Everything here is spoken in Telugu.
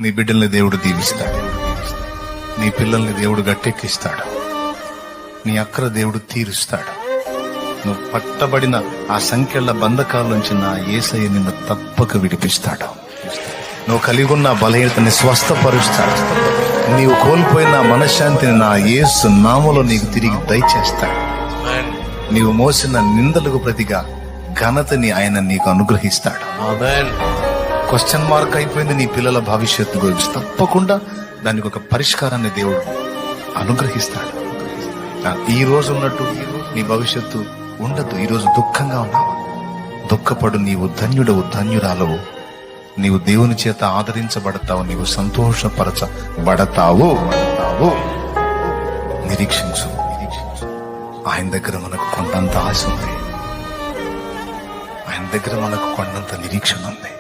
నీ బిడ్డల్ని దేవుడు దీవిస్తాడు. నీ పిల్లల్ని దేవుడు గట్టెక్కిస్తాడు. నీ అక్కర దేవుడు తీరుస్తాడు. నువ్వు పట్టబడిన ఆ సంఖ్యల బంధకాల నుంచి నా యేసయ్య నిన్ను తప్పక విడిపిస్తాడు. నువ్వు కలిగి ఉన్న బలహీనతని స్వస్థపరుస్తాడు. నీవు కోల్పోయిన మనశ్శాంతిని నా యేసు నామములో నీకు తిరిగి దయచేస్తాడు. నీవు మోసిన నిందలకు ప్రతిగా ఘనతని ఆయన నీకు అనుగ్రహిస్తాడు. క్వశ్చన్ మార్క్ అయిపోయింది నీ పిల్లల భవిష్యత్తు గురించి, తప్పకుండా దానికి ఒక పరిష్కారాన్ని దేవుడు అనుగ్రహిస్తాడు. ఈ రోజు ఉన్నట్టు నీ భవిష్యత్తు ఉండదు. ఈరోజు దుఃఖంగా ఉన్నావు, దుఃఖపడు. నీవు ధన్యుడవు, ధన్యురాలవు. నీవు దేవుని చేత ఆదరించబడతావు, నీవు సంతోషపరచబడతావు. నిరీక్షించు. ఆయన దగ్గర మనకు కొండంత ఆశ ఉంది. ఆయన దగ్గర మనకు కొండంత నిరీక్షణ ఉంది.